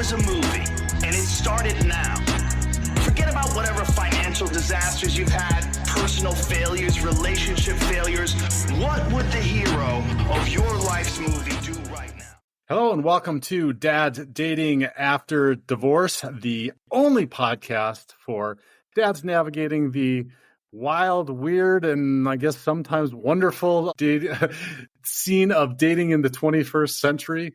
was a movie and it started now, forget about whatever financial disasters you've had, personal failures, relationship failures. What would the hero of your life's movie do right now? Hello and welcome to Dad's Dating After Divorce, the only podcast for dads navigating the wild, weird, and I guess sometimes wonderful scene of dating in the 21st century.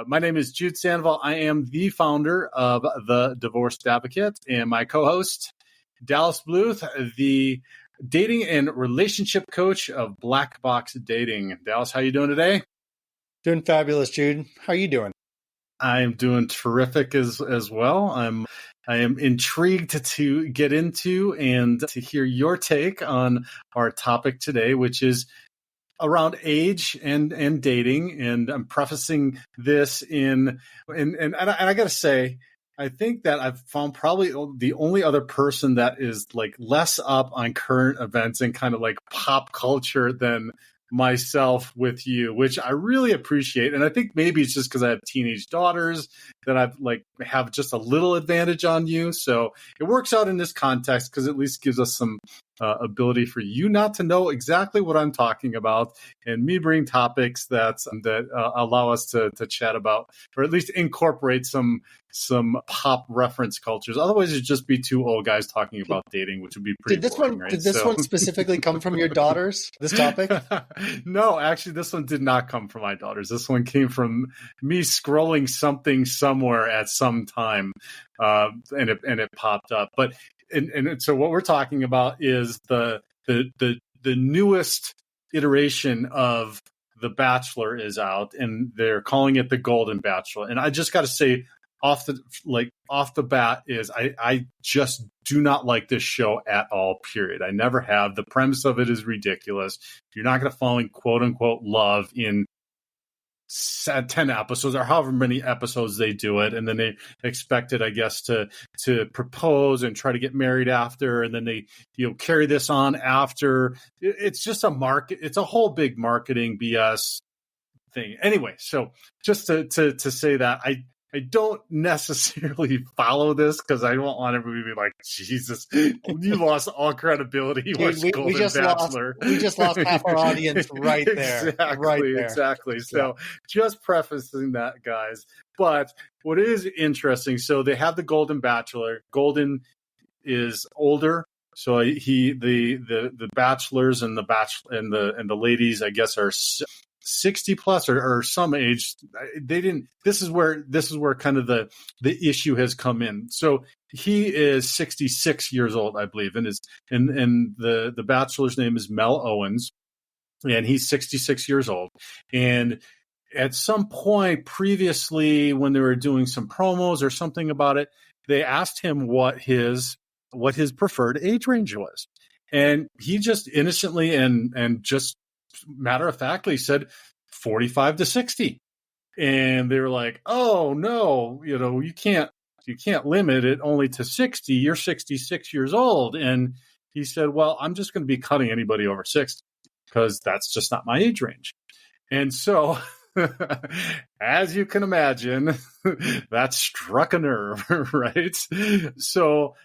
My name is Jude Sandoval. I am the founder of The Divorced Advocate, and my co-host, Dallas Bluth, the dating and relationship coach of Black Box Dating. Dallas, how you doing today? Doing fabulous, Jude. How are you doing? I'm doing terrific as well. I am intrigued to get into and to hear your take on our topic today, which is around age and dating. And I'm prefacing this and I got to say, I think that I've found probably the only other person that is like less up on current events and kind of like pop culture than myself with you, which I really appreciate. And I think maybe it's just because I have teenage daughters that I've have just a little advantage on you. So it works out in this context because it at least gives us some ability for you not to know exactly what I'm talking about, and me bring topics that allow us to chat about, or at least incorporate some pop reference cultures. Otherwise, it'd just be two old guys talking about dating, which would be pretty boring, right? Did this one specifically come from your daughters, this topic? No, actually, this one did not come from my daughters. This one came from me scrolling something somewhere at some time, and it popped up. But and so what we're talking about is the newest iteration of The Bachelor is out, and they're calling it the Golden Bachelor. And I just got to say, off the bat is I just do not like this show at all, period. I never have. The premise of it is ridiculous. You're not going to fall in quote unquote love in 10 episodes or however many episodes they do it, and then they expected, I guess, to propose and try to get married after, and then they carry this on after. It's just a market. It's a whole big marketing BS thing. Anyway, so just to say that I don't necessarily follow this because I don't want everybody to be like, Jesus, you lost all credibility. Dude, we just lost half our audience right there. Exactly. So just prefacing that, guys. But what is interesting, so they have the Golden Bachelor. Golden is older. So the bachelors and the ladies, I guess, are 60 plus or some age. They didn't. This is where kind of the issue has come in. So he is 66 years old, I believe, and the bachelor's name is Mel Owens, and he's 66 years old. And at some point previously, when they were doing some promos or something about it, they asked him what his preferred age range was, and he just innocently and just matter of factly said 45 to 60. And they were like, oh no, you can't limit it only to 60. You're 66 years old. And he said, well, I'm just going to be cutting anybody over 60 because that's just not my age range. And so as you can imagine, that struck a nerve, right? So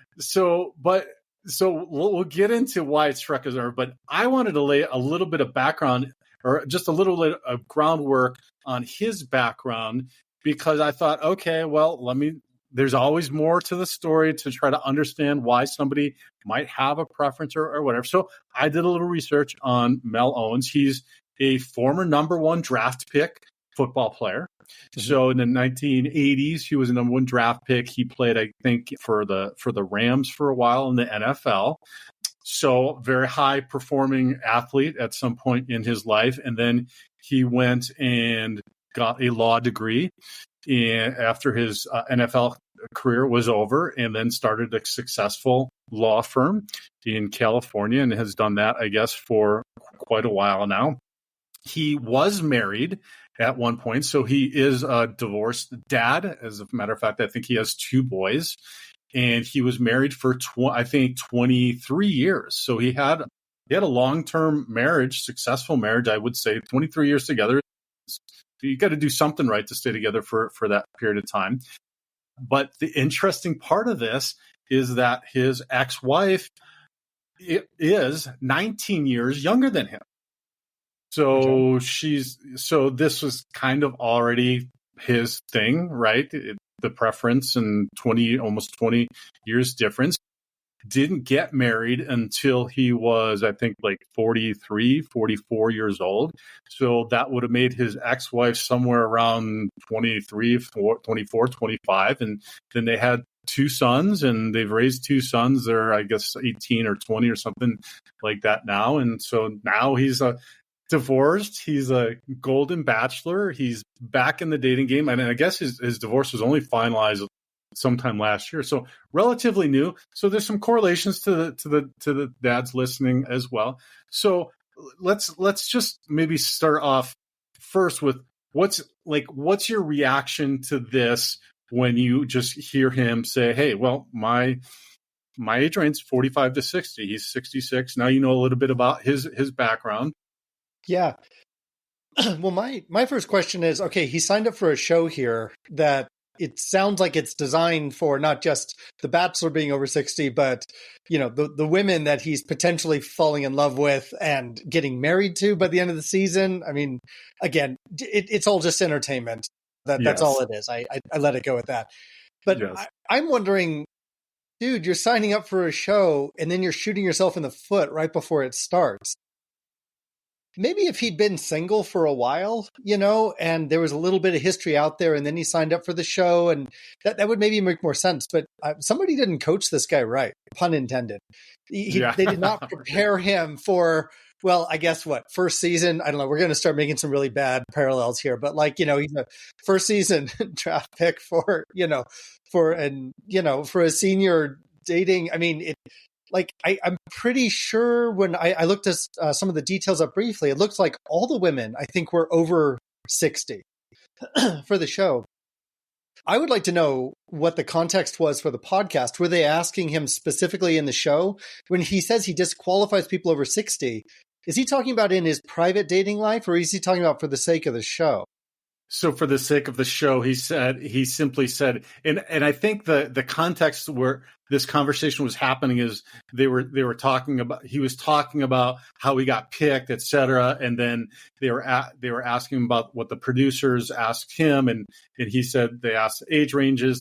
we'll get into why it struck a nerve, but I wanted to lay a little bit of background, or just a little bit of groundwork on his background, because I thought, okay, well, there's always more to the story to try to understand why somebody might have a preference or whatever. So I did a little research on Mel Owens. He's a former number one draft pick football player. So in the 1980s, he was a number one draft pick. He played, I think, for the Rams for a while in the NFL. So very high performing athlete at some point in his life. And then he went and got a law degree after his NFL career was over, and then started a successful law firm in California and has done that, I guess, for quite a while now. He was married at one point, so he is a divorced dad. As a matter of fact, I think he has two boys, and he was married for 23 years. So he had a long-term marriage, successful marriage, I would say. 23 years together. You got to do something right to stay together for that period of time. But the interesting part of this is that his ex-wife is 19 years younger than him. So this was kind of already his thing, right? The preference and almost 20 years difference. Didn't get married until he was, I think, like 43, 44 years old. So that would have made his ex-wife somewhere around 23, 24, 25. And then they had two sons, and they've raised two sons. They're, I guess, 18 or 20 or something like that now. And so now he's divorced. He's a Golden Bachelor. He's back in the dating game. And I guess his divorce was only finalized sometime last year, so relatively new. So there's some correlations to the dads listening as well. So let's just maybe start off first with what's your reaction to this when you just hear him say, "Hey, well, my age range is 45 to 60. He's 66." Now you know a little bit about his background. Yeah. Well, my first question is, okay, he signed up for a show here that it sounds like it's designed for not just the Bachelor being over 60, but, you know, the women that he's potentially falling in love with and getting married to by the end of the season. I mean, again, it's all just entertainment. That's all it is. I let it go at that. But yes. I'm wondering, dude, you're signing up for a show and then you're shooting yourself in the foot right before it starts. Maybe if he'd been single for a while, you know, and there was a little bit of history out there, and then he signed up for the show, and that would maybe make more sense. But somebody didn't coach this guy right, pun intended. They did not prepare him for, well, I guess first season, I don't know, we're going to start making some really bad parallels here, but like, you know, he's a first season draft pick for a senior dating. I mean, I'm pretty sure when I looked at some of the details up briefly, it looks like all the women, I think, were over 60 for the show. I would like to know what the context was for the podcast. Were they asking him specifically in the show? When he says he disqualifies people over 60, is he talking about in his private dating life, or is he talking about for the sake of the show? So for the sake of the show, he simply said, and I think the context where this conversation was happening is he was talking about how he got picked, et cetera. And then they were asking about what the producers asked him. And he said they asked age ranges,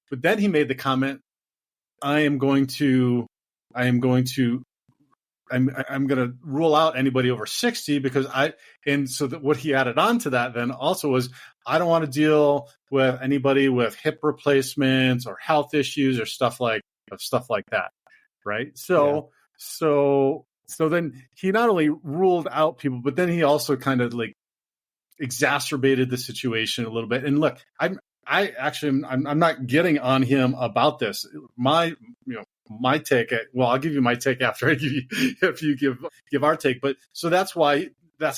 but then he made the comment, I'm going to rule out anybody over 60 because what he added on to that then also was, I don't want to deal with anybody with hip replacements or health issues or stuff like that. Right. So then he not only ruled out people, but then he also kind of like exacerbated the situation a little bit. And look, I'm not getting on him about this. My take. Well, I'll give you my take after I give you, if you give our take. But so that's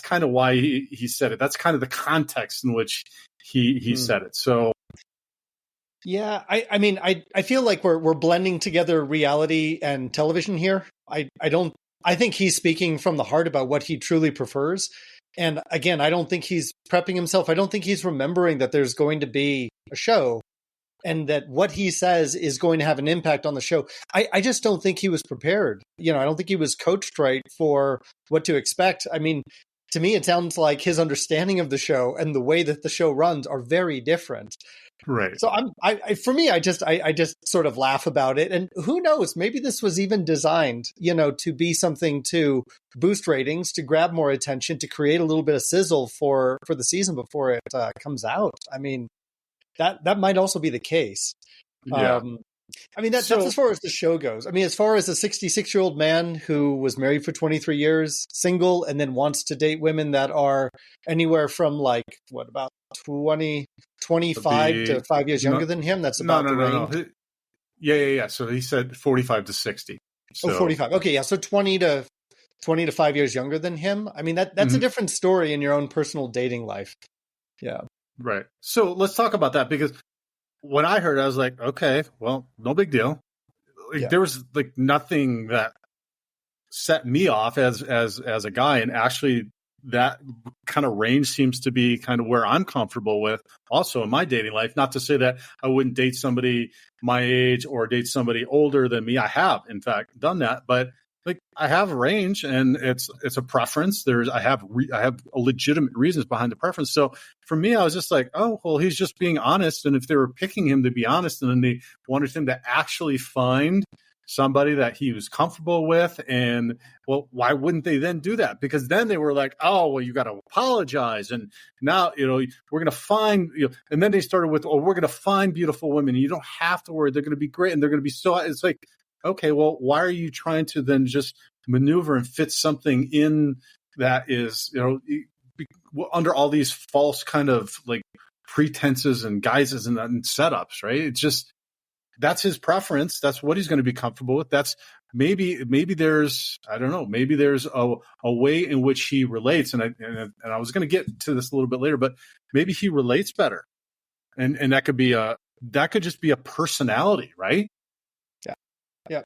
kind of why he said it. That's kind of the context in which he said it. So. Yeah, I mean, I feel like we're blending together reality and television here. I think he's speaking from the heart about what he truly prefers. And again, I don't think he's prepping himself. I don't think he's remembering that there's going to be a show and that what he says is going to have an impact on the show. I just don't think he was prepared. You know, I don't think he was coached right for what to expect. I mean, to me, it sounds like his understanding of the show and the way that the show runs are very different. Right. So for me, I just sort of laugh about it. And who knows, maybe this was even designed, you know, to be something to boost ratings, to grab more attention, to create a little bit of sizzle for the season before it comes out. I mean, that might also be the case. Yeah. I mean, that's as far as the show goes. I mean, as far as a 66-year-old man who was married for 23 years, single, and then wants to date women that are anywhere from like, about 25 to 5 years younger than him. That's about the range. No. Yeah. So he said 45 to 60. So. 45. Okay, yeah. So 20 to 5 years younger than him. I mean, that's a different story in your own personal dating life. Yeah. Right. So let's talk about that, because when I heard it, I was like, okay, well, no big deal. There was like nothing that set me off as a guy. And actually, that kind of range seems to be kind of where I'm comfortable with also in my dating life. Not to say that I wouldn't date somebody my age or date somebody older than me. I have, in fact, done that, but like I have a range, and it's a preference. I have legitimate reasons behind the preference. So for me, I was just like, oh, well, he's just being honest. And if they were picking him to be honest, and then they wanted him to actually find somebody that he was comfortable with, and well, why wouldn't they then do that? Because then they were like, oh, well, you got to apologize, and now we're going to find and then they started with, oh, we're going to find beautiful women. You don't have to worry; they're going to be great, and they're going to be so. It's like, okay, well, why are you trying to then just maneuver and fit something in that is under all these false kind of like pretenses and guises and setups, right? It's just. That's his preference. That's what he's going to be comfortable with. That's maybe there's, I don't know, maybe there's a way in which he relates. And I was going to get to this a little bit later, but maybe he relates better. And that could just be a personality, right? Yeah. Yeah.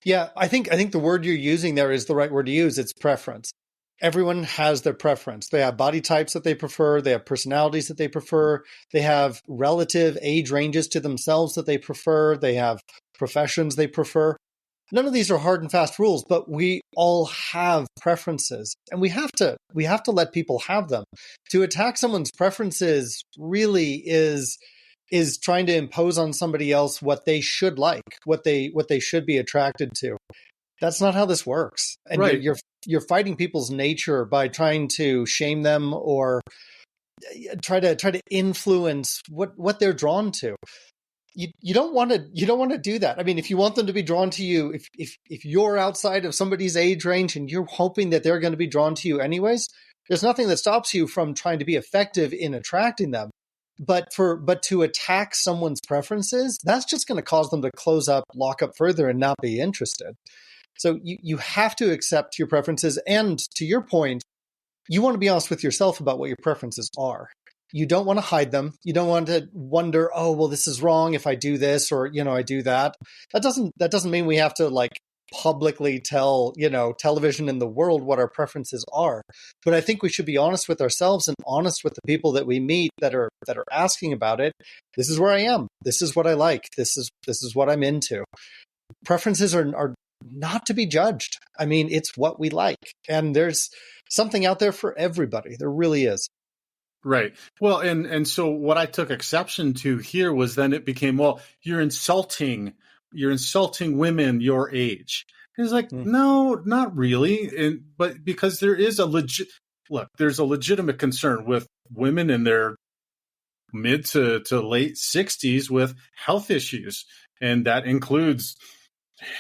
Yeah. I think the word you're using there is the right word to use. It's preference. Everyone has their preference. They have body types that they prefer. They have personalities that they prefer. They have relative age ranges to themselves that they prefer. They have professions they prefer. None of these are hard and fast rules, but we all have preferences, and we have to let people have them. To attack someone's preferences really is trying to impose on somebody else what they should like, what they should be attracted to. That's not how this works. And right. You're fighting people's nature by trying to shame them or try to influence what they're drawn to. You don't want to do that. I mean, if you want them to be drawn to you, if you're outside of somebody's age range and you're hoping that they're going to be drawn to you anyways, there's nothing that stops you from trying to be effective in attracting them. But to attack someone's preferences, that's just going to cause them to close up, lock up further, and not be interested. So you have to accept your preferences. And to your point, you want to be honest with yourself about what your preferences are. You don't want to hide them. You don't want to wonder, oh, well, this is wrong if I do this or, I do that. That doesn't mean we have to like publicly tell, television and the world what our preferences are. But I think we should be honest with ourselves and honest with the people that we meet that are asking about it. This is where I am. This is what I like. This is what I'm into. Preferences are not to be judged. I mean, it's what we like. And there's something out there for everybody. There really is. Right. Well, and so what I took exception to here was then it became, well, you're insulting women your age. And it's like, no, not really. But because there is there's a legitimate concern with women in their mid to late 60s with health issues. And that includes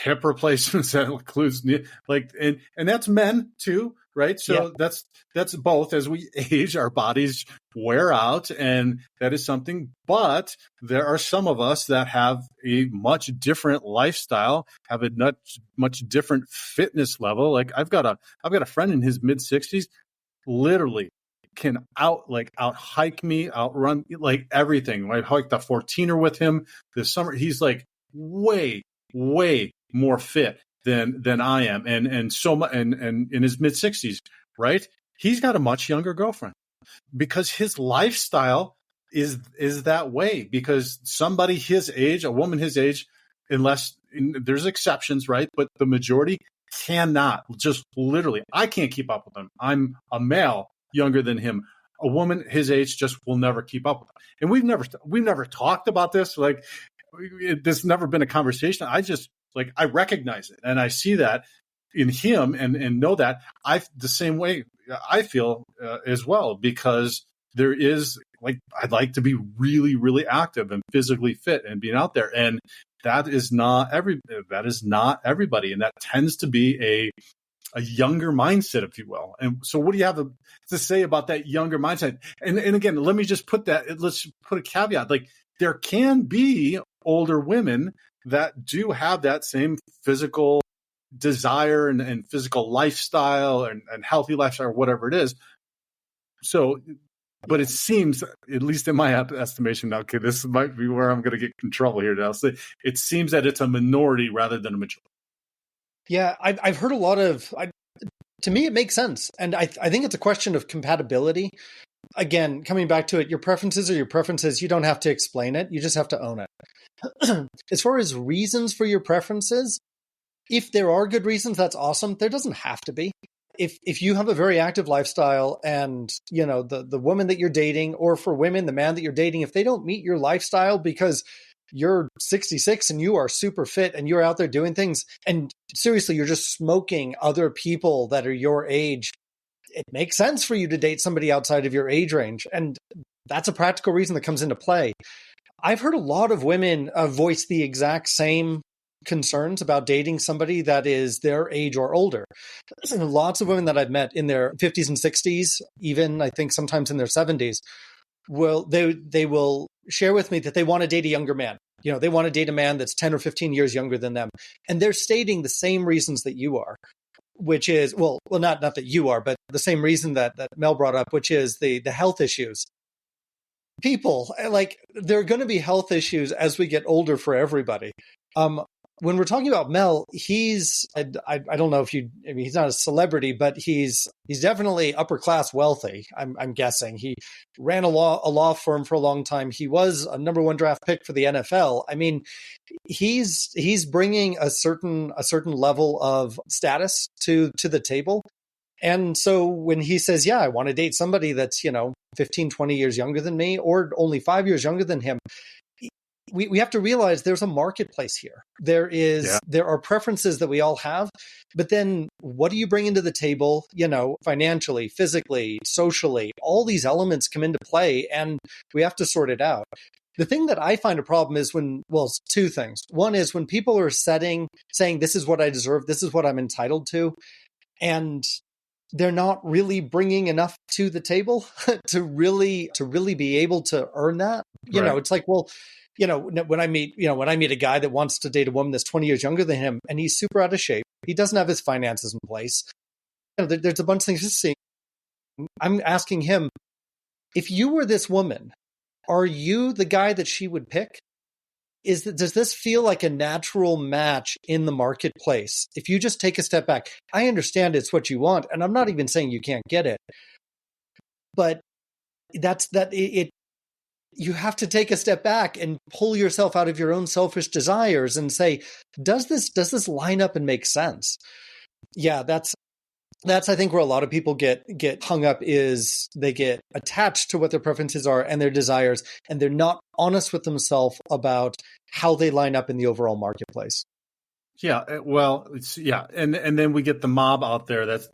hip replacements, that includes and that's men too, right? So yeah. that's both. As we age, our bodies wear out, and that is something. But there are some of us that have a much different lifestyle, have a much different fitness level. Like I've got a friend in his mid 60s, literally can out hike me, outrun like everything. I hiked the 14er with him this summer. He's like way more fit than I am, and so much, and in his mid 60s, right? He's got a much younger girlfriend because his lifestyle is that way. Because somebody his age, a woman his age, unless there's exceptions, right? But the majority cannot. Just literally, I can't keep up with him. I'm a male younger than him. A woman his age just will never keep up with him. And we've never talked about this. Like, there's never been a conversation. I recognize it, and I see that in him, and know that the same way I feel as well, because there is I'd like to be really, really active and physically fit and being out there, and that is not everybody, and that tends to be a younger mindset, if you will. And so, what do you have to say about that younger mindset? And again, let's put a caveat. Like, there can be older women that do have that same physical desire and physical lifestyle and healthy lifestyle, or whatever it is. So, but it seems, at least in my estimation, now, okay, this might be where I'm going to get in trouble here, Dallas. It seems that it's a minority rather than a majority. Yeah, I've heard a lot of To me, it makes sense. And I think it's a question of compatibility. Again, coming back to it, your preferences are your preferences. You don't have to explain it. You just have to own it. As far as reasons for your preferences, if there are good reasons, that's awesome. There doesn't have to be. If you have a very active lifestyle and, you know, the woman that you're dating, or for women, the man that you're dating, if they don't meet your lifestyle because you're 66 and you are super fit and you're out there doing things, and seriously, you're just smoking other people that are your age, it makes sense for you to date somebody outside of your age range. And that's a practical reason that comes into play. I've heard a lot of women voice the exact same concerns about dating somebody that is their age or older. Lots of women that I've met in their 50s and 60s, even I think sometimes in their 70s, they will share with me that they want to date a younger man. You know, they want to date a man that's 10 or 15 years younger than them. And they're stating the same reasons that you are, which is, well, not that you are, but the same reason that Mel brought up, which is the health issues. People, like, there are going to be health issues as we get older for everybody. When we're talking about Mel, I don't know if he's not a celebrity, but he's definitely upper class wealthy. I'm guessing he ran a law firm for a long time. He was a number 1 draft pick for the NFL. I mean, he's bringing a certain level of status to the table. And so when he says, yeah, I want to date somebody that's, 15, 20 years younger than me, or only 5 years younger than him, we have to realize there's a marketplace here. There are preferences that we all have, but then what do you bring into the table, financially, physically, socially? All these elements come into play, and we have to sort it out. The thing that I find a problem is it's two things. One is when people are saying, this is what I deserve, this is what I'm entitled to, and they're not really bringing enough to the table to really be able to earn that. Right. It's like, well, when I meet a guy that wants to date a woman that's 20 years younger than him, and he's super out of shape, he doesn't have his finances in place. There's a bunch of things to see. I'm asking him, if you were this woman, are you the guy that she would pick? Does this feel like a natural match in the marketplace? If you just take a step back, I understand it's what you want, and I'm not even saying you can't get it, but you have to take a step back and pull yourself out of your own selfish desires and say, does this line up and make sense? Yeah, that's I think where a lot of people get hung up, is they get attached to what their preferences are and their desires, and they're not honest with themselves about how they line up in the overall marketplace. Yeah, well, and then we get the mob out there that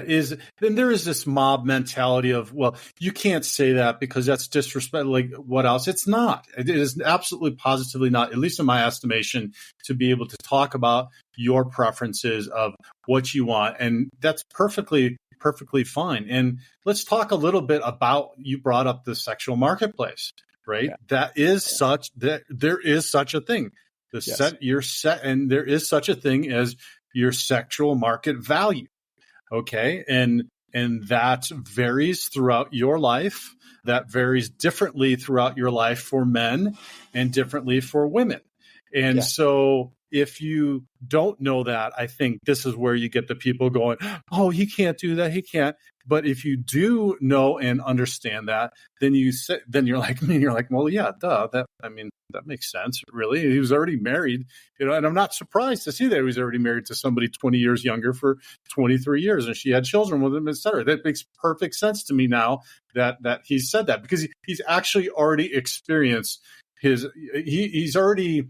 is, then there is this mob mentality of, well, you can't say that because that's disrespect. Like, what else? It's not. It is absolutely positively not, at least in my estimation, to be able to talk about your preferences of what you want. And that's perfectly fine. And let's talk a little bit about, you brought up the sexual marketplace, right? Yeah. There is such a thing. And there is such a thing as your sexual market value. Okay. And that varies throughout your life. That varies differently throughout your life for men and differently for women. And so if you don't know that, I think this is where you get the people going, oh, he can't do that. He can't. But if you do know and understand that, then you're like me, and you're like, well, yeah, duh. That makes sense. Really. He was already married, and I'm not surprised to see that he was already married to somebody 20 years younger for 23 years, and she had children with him, et cetera. That makes perfect sense to me now that he said that, because he's actually already experienced he's already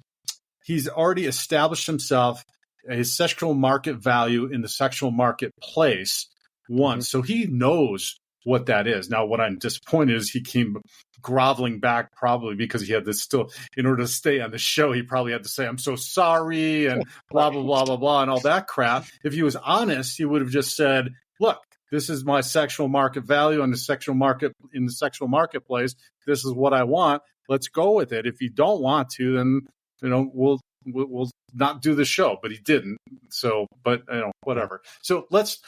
established himself, his sexual market value in the sexual marketplace once. So he knows what that is. Now, what I'm disappointed is he came groveling back, probably because he had to still, in order to stay on the show, he probably had to say, I'm so sorry, and blah, blah, blah, blah, blah, and all that crap. If he was honest, he would have just said, look, this is my sexual market value in the sexual marketplace. This is what I want. Let's go with it. If you don't want to, then, we'll not do the show. But he didn't. So, but whatever. So let's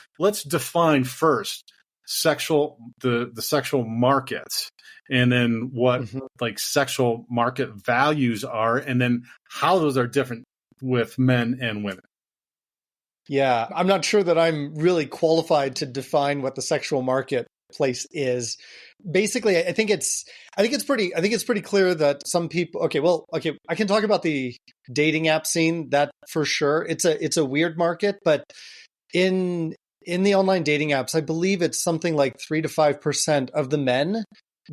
define first the sexual markets, and then what like sexual market values are, and then how those are different with men and women. Yeah, I'm not sure that I'm really qualified to define what the sexual marketplace is. Basically, I think it's pretty clear that some people, okay, I can talk about the dating app scene, that for sure. It's a weird market, but in the online dating apps, I believe it's something like 3 to 5% of the men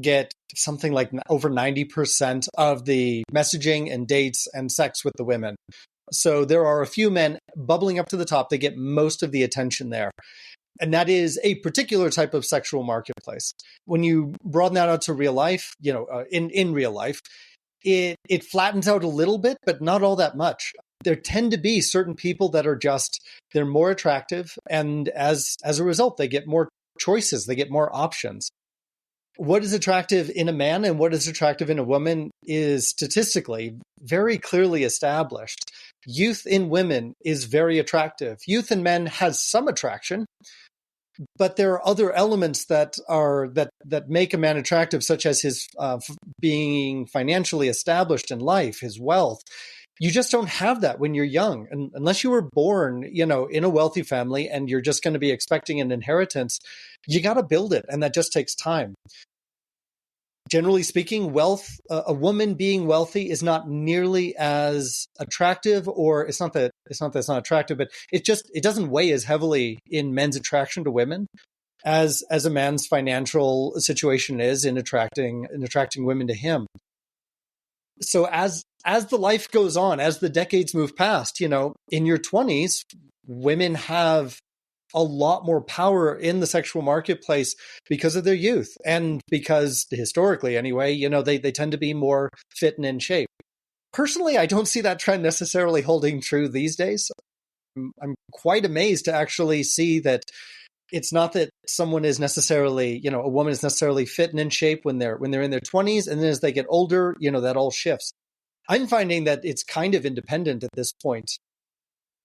get something like over 90% of the messaging and dates and sex with the women. So there are a few men bubbling up to the top. They get most of the attention there. And that is a particular type of sexual marketplace. When you broaden that out to real life, in real life, it flattens out a little bit, but not all that much. There tend to be certain people that are they're more attractive. And as a result, they get more choices. They get more options. What is attractive in a man and what is attractive in a woman is statistically very clearly established. Youth in women is very attractive. Youth in men has some attraction, but there are other elements that make a man attractive, such as his being financially established in life, his wealth. You just don't have that when you're young, and unless you were born, in a wealthy family and you're just going to be expecting an inheritance. You got to build it, and that just takes time. Generally speaking, a woman being wealthy is not nearly as attractive, or it's not that it's not attractive, but it doesn't weigh as heavily in men's attraction to women as a man's financial situation is in attracting women to him. So as the life goes on, as the decades move past, in your 20s, women have a lot more power in the sexual marketplace because of their youth, and because historically anyway, they tend to be more fit and in shape. Personally, I don't see that trend necessarily holding true these days. I'm quite amazed to actually see that it's not that someone is necessarily, a woman is necessarily fit and in shape when they're in their 20s, and then as they get older, that all shifts. I'm finding that it's kind of independent at this point.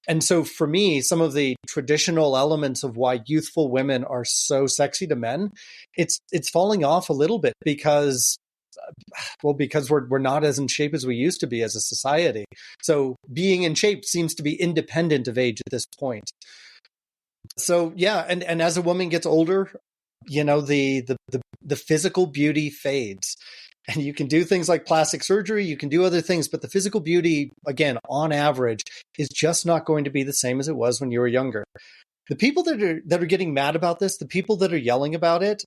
And so for me, some of the traditional elements of why youthful women are so sexy to men, it's falling off a little bit because we're not as in shape as we used to be as a society. So being in shape seems to be independent of age at this point. So yeah, and as a woman gets older, the physical beauty fades. And you can do things like plastic surgery, you can do other things, but the physical beauty, again, on average, is just not going to be the same as it was when you were younger. The people that are getting mad about this, the people that are yelling about it,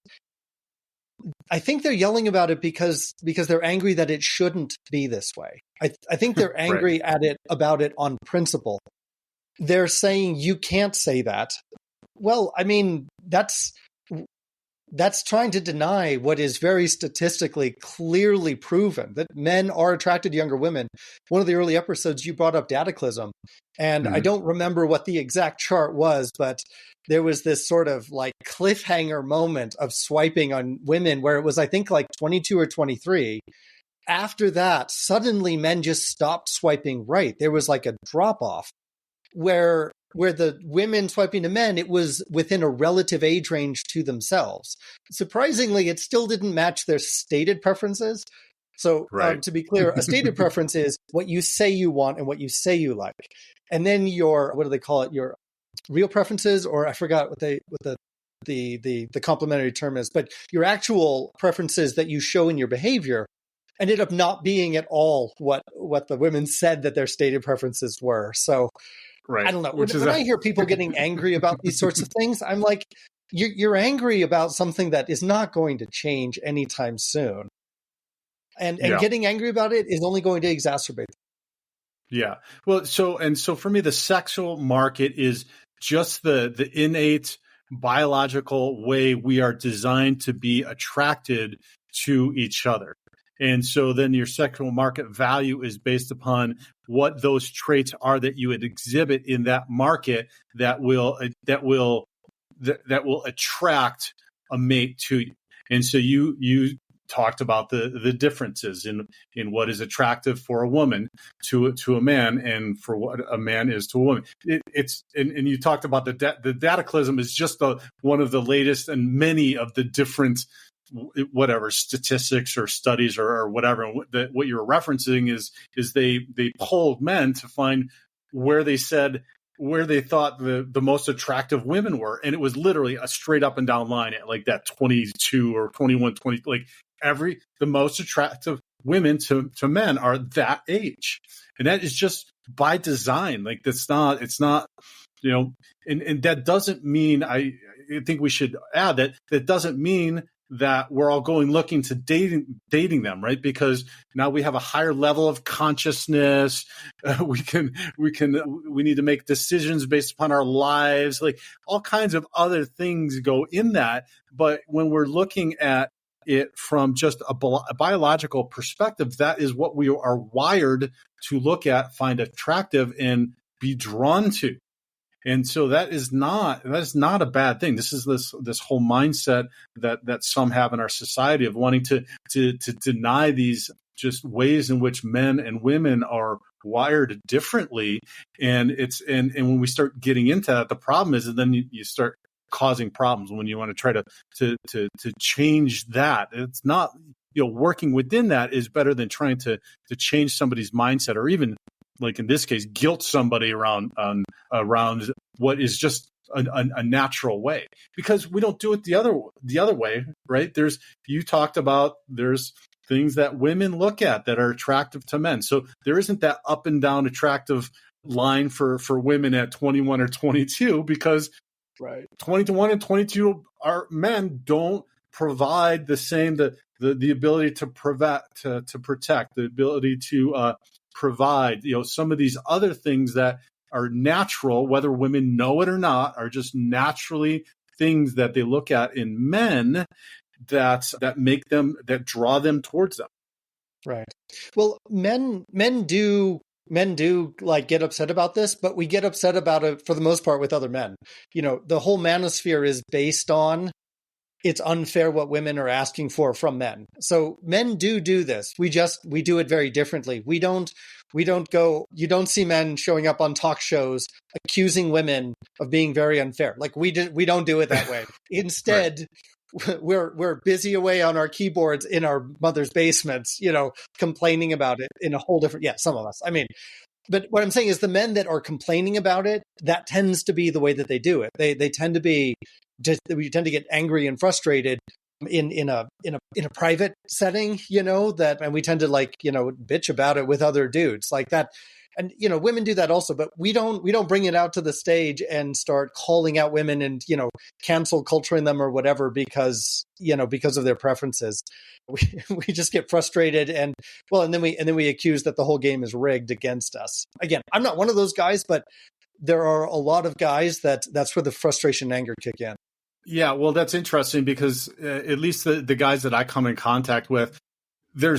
I think they're yelling about it because they're angry that it shouldn't be this way. I think they're angry right. about it on principle. They're saying you can't say that. Well, I mean, that's trying to deny what is very statistically clearly proven, that men are attracted to younger women. One of the early episodes, you brought up dataclysm, and I don't remember what the exact chart was, but there was this sort of like cliffhanger moment of swiping on women where it was, I think, like 22 or 23. After that, suddenly men just stopped swiping right. There was like a drop off where the women swiping to men, it was within a relative age range to themselves. Surprisingly, it still didn't match their stated preferences. So to be clear, a stated preference is what you say you want and what you say you like. And then your, what do they call it? Your real preferences, or I forgot what the complementary term is, but your actual preferences that you show in your behavior ended up not being at all what the women said that their stated preferences were. So I don't know. When I hear people getting angry about these sorts of things, I'm like, you're angry about something that is not going to change anytime soon. And getting angry about it is only going to exacerbate it. Yeah. Well, so for me, the sexual market is just the innate biological way we are designed to be attracted to each other. And so then your sexual market value is based upon what those traits are that you would exhibit in that market that will attract a mate to you. And so you talked about the differences in what is attractive for a woman to a man, and for what a man is to a woman. And you talked about the dataclysm is just one of the latest and many of the different whatever statistics or studies or whatever. What you're referencing is they polled men to find where they said where they thought the most attractive women were. And it was literally a straight up and down line at like that 22 or 21, 20, like the most attractive women to men are that age. And that is just by design. Like it's not, and that doesn't mean, I think we should add that doesn't mean that we're all going looking to dating them, right? Because now we have a higher level of consciousness. We need to make decisions based upon our lives. Like all kinds of other things go in that. But when we're looking at it from just a biological perspective, that is what we are wired to look at, find attractive, and be drawn to. And so that is not a bad thing. This is this whole mindset that some have in our society of wanting to deny these just ways in which men and women are wired differently. And when we start getting into that, the problem is, and then you start causing problems when you want to try to change that. It's not, working within that is better than trying to change somebody's mindset, or even, like in this case, guilt somebody around what is just a natural way, because we don't do it the other way, right? You talked about there's things that women look at that are attractive to men. So there isn't that up and down attractive line for women at 21 or 22, because 21 and 22 are men don't provide the same the ability to protect, the ability to provide, some of these other things that are natural, whether women know it or not, are just naturally things that they look at in men that make them, that draw them towards them. Right. Well, men do like get upset about this, but we get upset about it for the most part with other men. The whole manosphere is based on it's unfair what women are asking for from men. So men do this. We do it very differently. We don't go, you don't see men showing up on talk shows accusing women of being very unfair. Like we don't do it that way. Instead, we're busy away on our keyboards in our mother's basements, complaining about it in a whole different, some of us. I mean, but what I'm saying is the men that are complaining about it, that tends to be the way that they do it. They tend to be we tend to get angry and frustrated in a private setting, and we tend to bitch about it with other dudes like that. And, women do that also, but we don't bring it out to the stage and start calling out women and, cancel culturing them or whatever because of their preferences. We just get frustrated and then we accuse that the whole game is rigged against us. Again, I'm not one of those guys, but there are a lot of guys that's where the frustration and anger kick in. Yeah, well, that's interesting because at least the guys that I come in contact with, there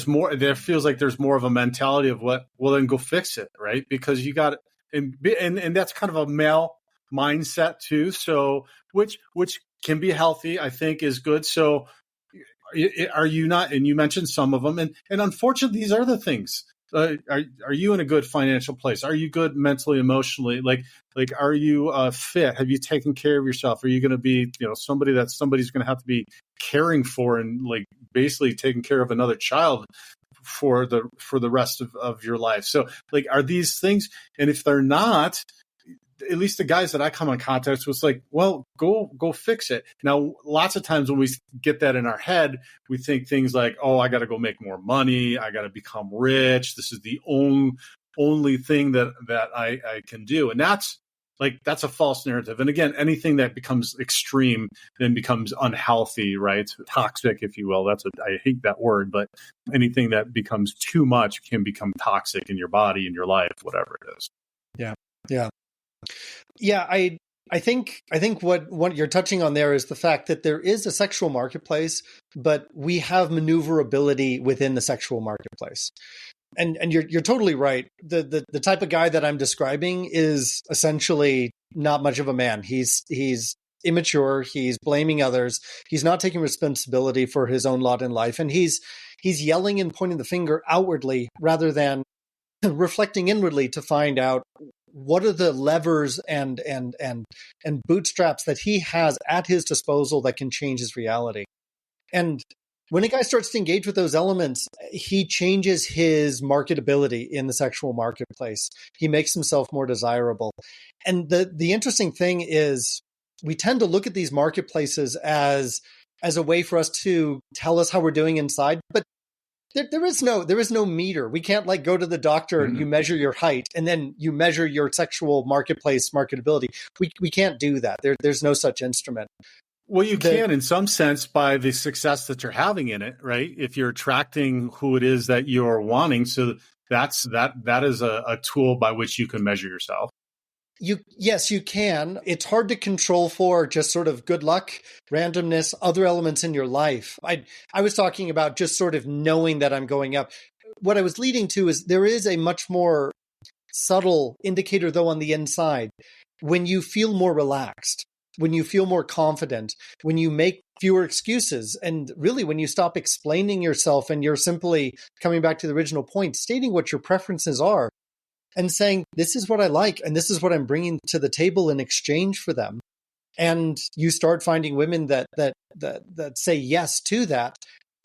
feels like there's more of a mentality of then go fix it, right? Because you got and that's kind of a male mindset too. So which can be healthy, I think is good. So are you not? And you mentioned some of them, and unfortunately, these are the things. Are you in a good financial place? Are you good mentally, emotionally? Like, are you fit? Have you taken care of yourself? Are you going to be, somebody's going to have to be caring for and like basically taking care of another child for the rest of your life? So like, are these things? And if they're not, at least the guys that I come in contact with, like, well, go fix it. Now, lots of times when we get that in our head, we think things like, oh, I got to go make more money. I got to become rich. This is the only thing that I can do. And that's a false narrative. And again, anything that becomes extreme then becomes unhealthy, right? Toxic, if you will. I hate that word, but anything that becomes too much can become toxic in your body, in your life, whatever it is. Yeah, I think what you're touching on there is the fact that there is a sexual marketplace, but we have maneuverability within the sexual marketplace. And you're totally right. The type of guy that I'm describing is essentially not much of a man. He's immature. He's blaming others. He's not taking responsibility for his own lot in life, and he's yelling and pointing the finger outwardly rather than reflecting inwardly to find out what are the levers and bootstraps that he has at his disposal that can change his reality. And When a guy starts to engage with those elements, he changes his marketability in the sexual marketplace. He makes himself more desirable. And the interesting thing is we tend to look at these marketplaces as a way for us to tell us how we're doing inside, but there is no meter. We can't like go to the doctor, you measure your height, and then you measure your sexual marketplace marketability. We can't do that. There's no such instrument. Well, you can in some sense by the success that you're having in it, right? If you're attracting who it is that you're wanting, so that is a tool by which you can measure yourself. Yes, you can. It's hard to control for just sort of good luck, randomness, other elements in your life. I was talking about just sort of knowing that I'm going up. What I was leading to is there is a much more subtle indicator, though, on the inside. When you feel more relaxed, when you feel more confident, when you make fewer excuses, and really when you stop explaining yourself and you're simply coming back to the original point, stating what your preferences are and saying, this is what I like and this is what I'm bringing to the table in exchange for them. And you start finding women that say yes to that,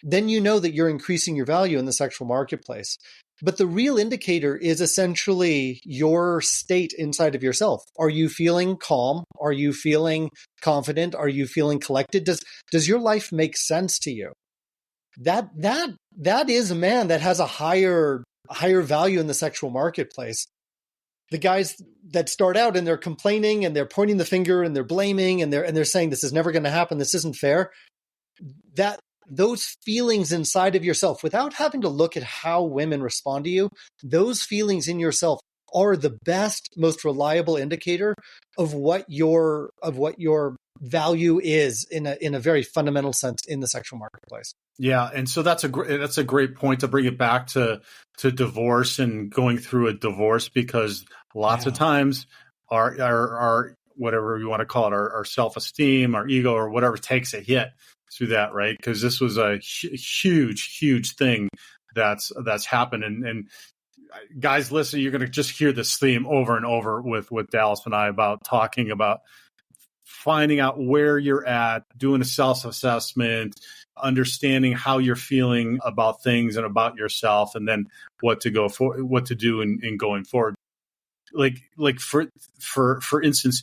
then you know that you're increasing your value in the sexual marketplace. But the real indicator is essentially your state inside of yourself. Are you feeling calm? Are you feeling confident? Are you feeling collected? Does your life make sense to you? That is a man that has a higher value in the sexual marketplace. The guys that start out and they're complaining and they're pointing the finger and they're blaming and they're saying this is never going to happen, this isn't fair. Those feelings inside of yourself, without having to look at how women respond to you, those feelings in yourself are the best, most reliable indicator of what your value is in a very fundamental sense in the sexual marketplace. Yeah, and so that's a great point to bring it back to divorce and going through a divorce, because lots of times our whatever you want to call it, our self-esteem, our ego, or whatever takes a hit through that, right? Because this was a huge thing that's happened, and guys, listen, you're going to just hear this theme over and over with Dallas and I about talking about finding out where you're at, doing a self-assessment, understanding how you're feeling about things and about yourself, and then what to do in going forward. Like for instance,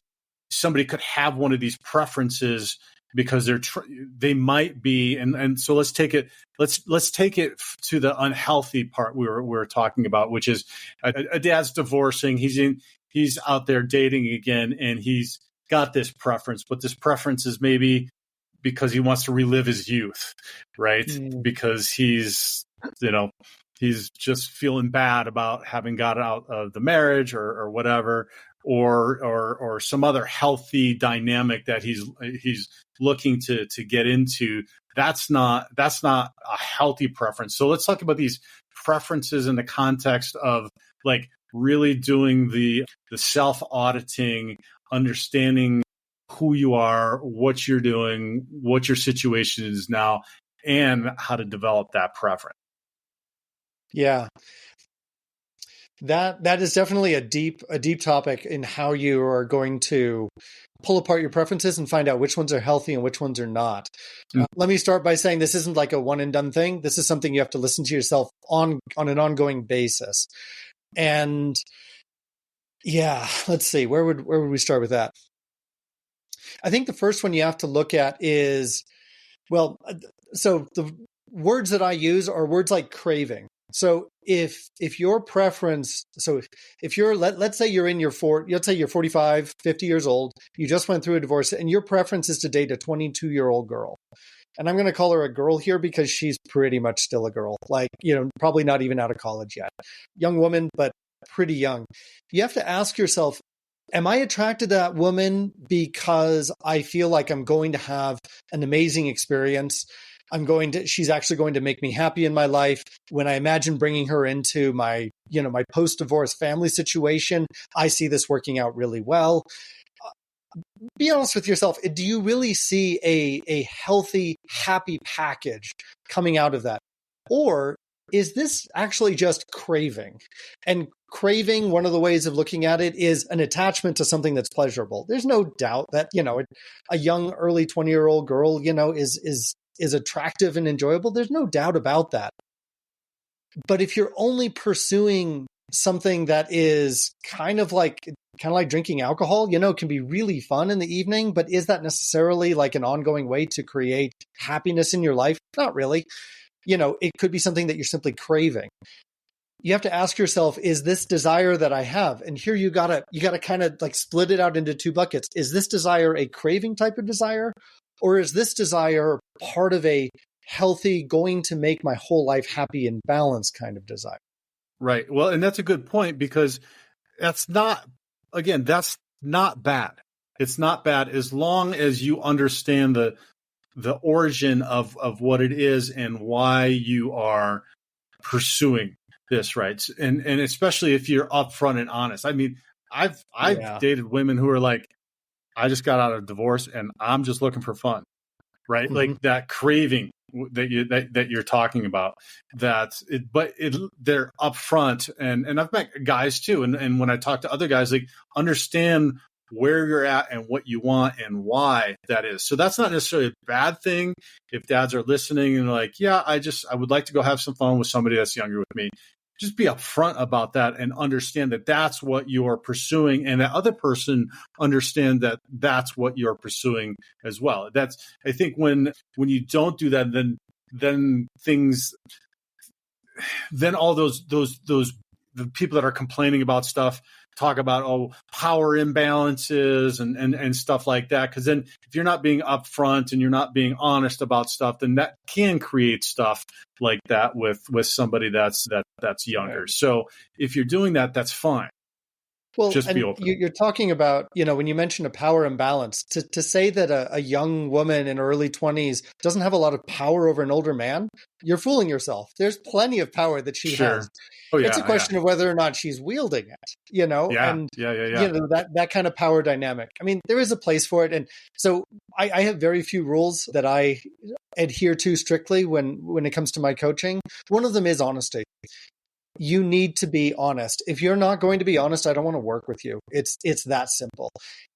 somebody could have one of these preferences because they might be, and so let's take it to the unhealthy part we were talking about, which is a dad's divorcing, he's out there dating again, and he's got this preference, but this preference is maybe because he wants to relive his youth, right? Because he's just feeling bad about having got out of the marriage or whatever, or some other healthy dynamic that he's looking to get into. That's not a healthy preference. So let's talk about these preferences in the context of like really doing the self-auditing, understanding who you are, what you're doing, what your situation is now, and how to develop that preference. Yeah. That is definitely a deep topic in how you are going to pull apart your preferences and find out which ones are healthy and which ones are not. Let me start by saying this isn't like a one and done thing. This is something you have to listen to yourself on an ongoing basis. And yeah, let's see, where would we start with that? I think the first one you have to look at is, well, so the words that I use are words like craving. So if your preference, so if you're, let's say you're in let's say you're 45, 50 years old, you just went through a divorce, and your preference is to date a 22-year-old girl. And I'm going to call her a girl here because she's pretty much still a girl, like, probably not even out of college yet. Young woman, but pretty young. You have to ask yourself, am I attracted to that woman because I feel like I'm going to have an amazing experience? She's actually going to make me happy in my life. When I imagine bringing her into my post-divorce family situation, I see this working out really well. Be honest with yourself. Do you really see a healthy, happy package coming out of that? Or is this actually just craving? And craving, one of the ways of looking at it is an attachment to something that's pleasurable. There's no doubt that, a young early 20-year-old girl, is attractive and enjoyable. There's no doubt about that. But if you're only pursuing something that is kind of like drinking alcohol, can be really fun in the evening, but is that necessarily like an ongoing way to create happiness in your life? Not really. It could be something that you're simply craving. You have to ask yourself, is this desire that I have? And here you gotta kind of like split it out into two buckets. Is this desire a craving type of desire? Or is this desire part of a healthy, going to make my whole life happy and balanced kind of desire? Right. Well, and that's a good point, because that's not bad. It's not bad as long as you understand the origin of what it is and why you are pursuing this, right? And especially if you're upfront and honest. I mean, I've dated women who are like, I just got out of divorce and I'm just looking for fun, right? Mm-hmm. Like that craving that you're talking about, they're upfront, and I've met guys too, and when I talk to other guys, like, understand where you're at and what you want and why that is. So that's not necessarily a bad thing if dads are listening and like, yeah, I would like to go have some fun with somebody that's younger with me. Just be upfront about that and understand that that's what you're pursuing, and that other person understand that that's what you're pursuing as well. I think when you don't do that, then all those the people that are complaining about stuff talk about power imbalances and stuff like that. Because then if you're not being upfront and you're not being honest about stuff, then that can create stuff like that with somebody that's younger. Right. So if you're doing that, that's fine. Well, just be open. You're talking about, when you mention a power imbalance, to say that a young woman in her early 20s doesn't have a lot of power over an older man, you're fooling yourself. There's plenty of power that she has. Oh, yeah, it's a question of whether or not she's wielding it, and that kind of power dynamic. I mean, there is a place for it. And so I have very few rules that I adhere to strictly when it comes to my coaching. One of them is honesty. You need to be honest. If you're not going to be honest, I don't want to work with you. It's that simple.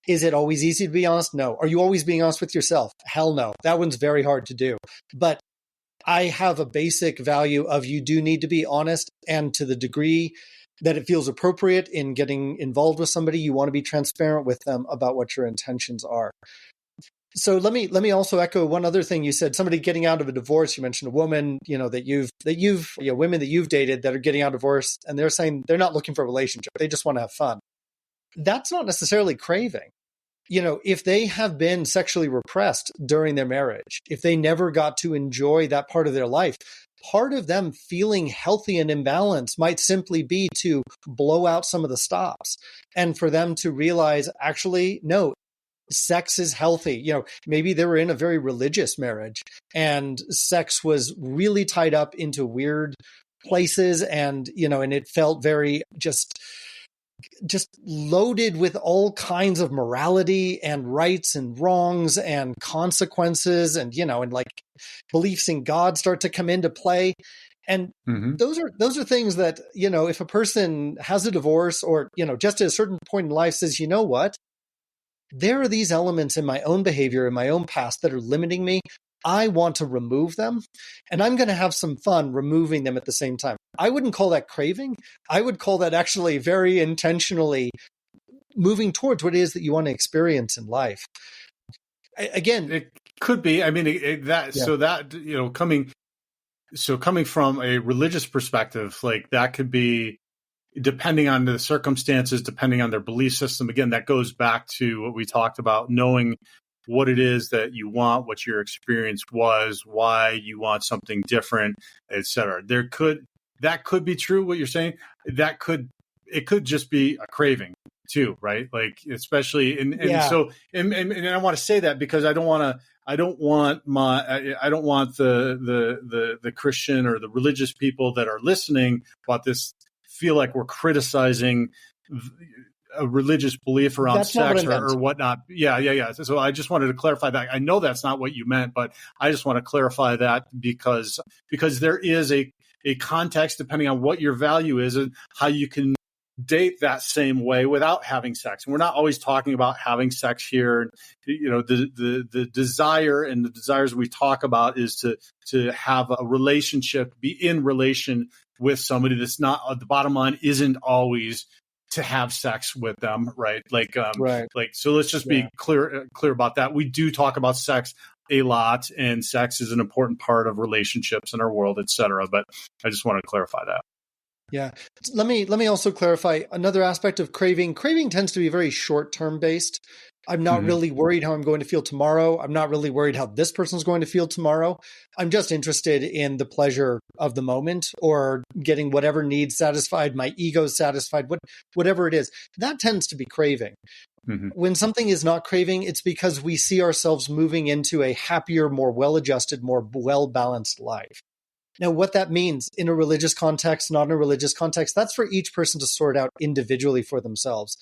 Is it always easy to be honest? No. Are you always being honest with yourself? Hell no. That one's very hard to do. But I have a basic value of you do need to be honest, and to the degree that it feels appropriate in getting involved with somebody, you want to be transparent with them about what your intentions are. So let me also echo one other thing you said. Somebody getting out of a divorce. You mentioned a woman, that you've women that you've dated that are getting out of divorce, and they're saying they're not looking for a relationship. They just want to have fun. That's not necessarily craving. If they have been sexually repressed during their marriage, if they never got to enjoy that part of their life, part of them feeling healthy and in balance might simply be to blow out some of the stops, and for them to realize, actually, no, sex is healthy. Maybe they were in a very religious marriage and sex was really tied up into weird places, and it felt very just loaded with all kinds of morality and rights and wrongs and consequences, and like beliefs in God start to come into play. And those are things that, if a person has a divorce or, just at a certain point in life says, you know what? There are these elements in my own behavior, in my own past, that are limiting me. I want to remove them, and I'm going to have some fun removing them at the same time. I wouldn't call that craving. I would call that actually very intentionally moving towards what it is that you want to experience in life. Again, it could be. I mean, coming from a religious perspective, like that could be, depending on the circumstances, depending on their belief system. Again, that goes back to what we talked about, knowing what it is that you want, what your experience was, why you want something different, etc. That could be true, what you're saying. It could just be a craving too, right? Like, especially and I want to say that because I don't want the Christian or the religious people that are listening about this feel like we're criticizing a religious belief around sex or whatnot. Yeah. So I just wanted to clarify that. I know that's not what you meant, but I just want to clarify that because there is a context depending on what your value is and how you can date that same way without having sex. And we're not always talking about having sex here. The desire and the desires we talk about is to have a relationship, be in relation with somebody that's not, the bottom line isn't always to have sex with them, right? Right. So let's just be clear about that. We do talk about sex a lot, and sex is an important part of relationships in our world, et cetera. But I just want to clarify that. Yeah. Let me also clarify another aspect of craving. Craving tends to be very short-term based. I'm not really worried how I'm going to feel tomorrow. I'm not really worried how this person's going to feel tomorrow. I'm just interested in the pleasure of the moment, or getting whatever needs satisfied, my ego satisfied, whatever it is. That tends to be craving. When something is not craving, it's because we see ourselves moving into a happier, more well-adjusted, more well-balanced life. Now, what that means in a religious context, not in a religious context, that's for each person to sort out individually for themselves.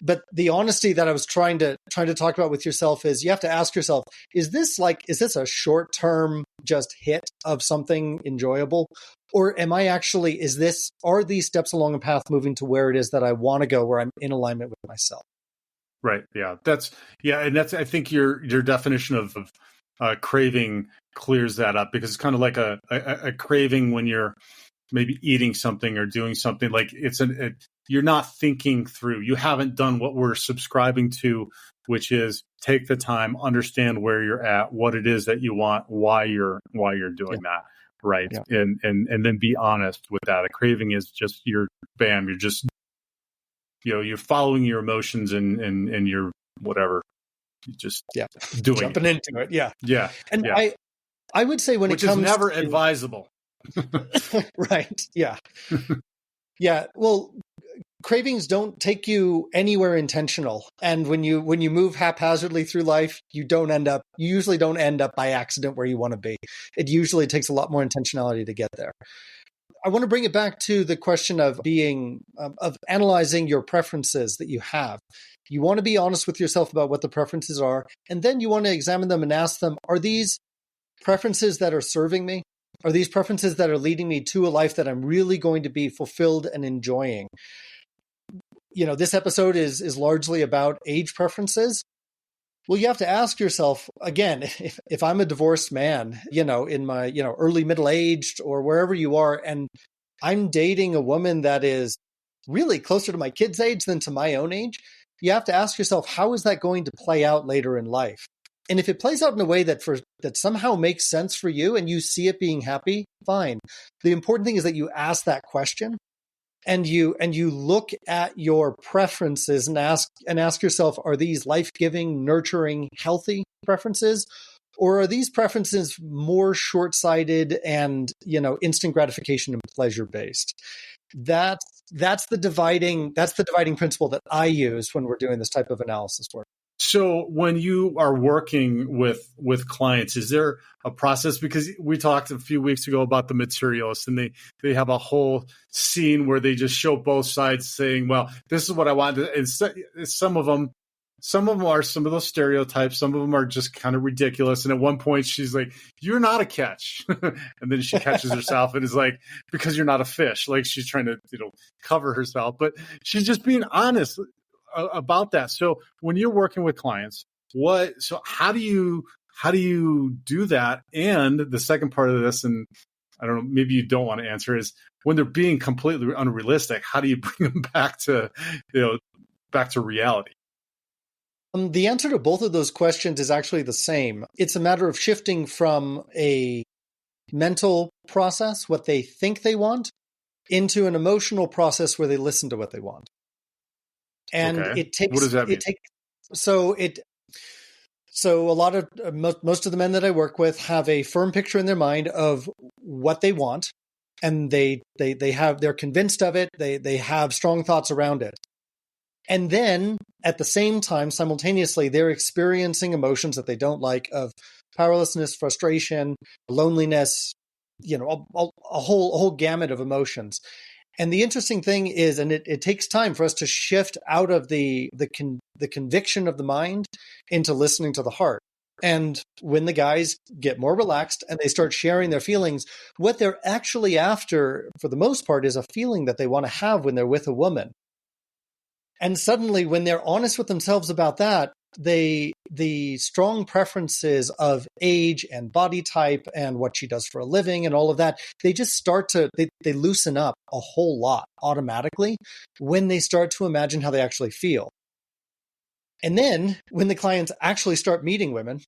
But the honesty that I was trying to talk about with yourself is, you have to ask yourself, is this a short-term just hit of something enjoyable? Or am I actually, are these steps along a path moving to where it is that I want to go, where I'm in alignment with myself? Right. Yeah. And that's, I think your definition of craving clears that up, because it's kind of like a craving when you're maybe eating something or doing something, like you're not thinking through. You haven't done what we're subscribing to, which is take the time, understand where you're at, what it is that you want, why you're doing that. Right. Yeah. And then be honest with that. A craving is just you're just, you're following your emotions and you're whatever. You just doing jumping it. into it. Yeah. Yeah. And I would say which is never advisable. Right. Yeah. Yeah. Well, cravings don't take you anywhere intentional. And when you move haphazardly through life, you usually don't end up by accident where you want to be. It usually takes a lot more intentionality to get there. I want to bring it back to the question of of analyzing your preferences that you have. You want to be honest with yourself about what the preferences are, and then you want to examine them and ask them, are these preferences that are serving me? Are these preferences that are leading me to a life that I'm really going to be fulfilled and enjoying? This episode is largely about age preferences. Well, you have to ask yourself, again, if I'm a divorced man, in my, early middle-aged or wherever you are, and I'm dating a woman that is really closer to my kid's age than to my own age, you have to ask yourself, how is that going to play out later in life? And if it plays out in a way that somehow makes sense for you and you see it being happy, fine. The important thing is that you ask that question. And you look at your preferences and ask yourself, are these life-giving, nurturing, healthy preferences? Or are these preferences more short-sighted and, instant gratification and pleasure-based? That's the dividing principle that I use when we're doing this type of analysis work. So when you are working with clients, is there a process? Because we talked a few weeks ago about the materialists, and they have a whole scene where they just show both sides saying, well, this is what I want. And some of them are some of those stereotypes. Some of them are just kind of ridiculous. And at one point she's like, you're not a catch. And then she catches herself and is like, because you're not a fish. Like she's trying to, cover herself, but she's just being honest about that. So when you're working with clients, how do you do that? And the second part of this, and I don't know, maybe you don't want to answer, is when they're being completely unrealistic, how do you bring them back to reality? The answer to both of those questions is actually the same. It's a matter of shifting from a mental process, what they think they want, into an emotional process where they listen to what they want. And it takes. What does that mean? So a lot of most of the men that I work with have a firm picture in their mind of what they want, and they're convinced of it. They have strong thoughts around it, and then at the same time, simultaneously, they're experiencing emotions that they don't like, of powerlessness, frustration, loneliness, a whole gamut of emotions. And the interesting thing is, and it takes time for us to shift out of the conviction of the mind into listening to the heart. And when the guys get more relaxed and they start sharing their feelings, what they're actually after, for the most part, is a feeling that they want to have when they're with a woman. And suddenly, when they're honest with themselves about that, the strong preferences of age and body type and what she does for a living and all of that, they just start to they loosen up a whole lot automatically when they start to imagine how they actually feel. And then when the clients actually start meeting women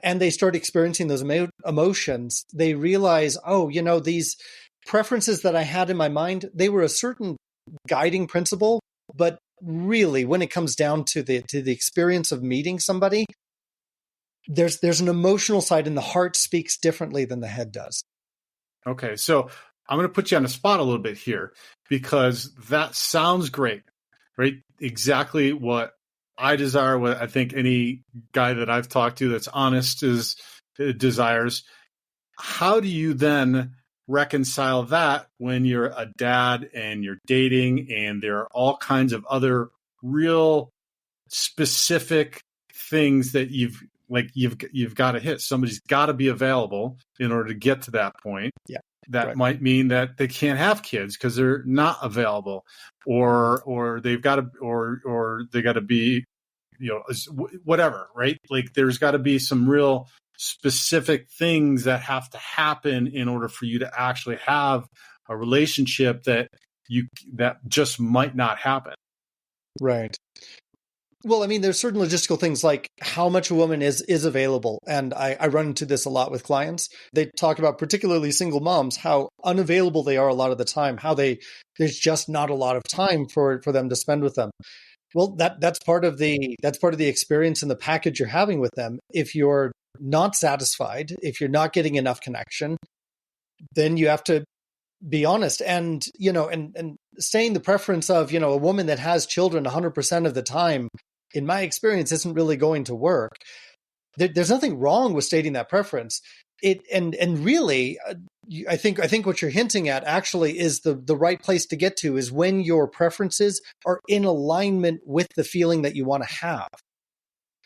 and they start experiencing those emotions, they realize, oh, these preferences that I had in my mind, they were a certain guiding principle, but really, when it comes down to the experience of meeting somebody, there's an emotional side, and the heart speaks differently than the head does. Okay, so I'm going to put you on the spot a little bit here, because that sounds great, right? Exactly what I desire, what I think any guy that I've talked to that's honest desires. How do you then reconcile that when you're a dad and you're dating and there are all kinds of other real specific things that you've got to hit? Somebody's got to be available in order to get to that point. Yeah. That right. might mean that they can't have kids because they're not available, or they've got to, or they got to be, whatever, right? Like there's got to be some real specific things that have to happen in order for you to actually have a relationship that just might not happen. Right. Well, I mean, there's certain logistical things like how much a woman is available. And I run into this a lot with clients. They talk about, particularly single moms, how unavailable they are a lot of the time, how there's just not a lot of time for them to spend with them. Well, that's part of the experience and the package you're having with them. If you're not satisfied, if you're not getting enough connection, then you have to be honest and saying the preference of, a woman that has children 100% of the time, in my experience, isn't really going to work. There's nothing wrong with stating that preference. Really, I think what you're hinting at actually is the right place to get to is when your preferences are in alignment with the feeling that you want to have.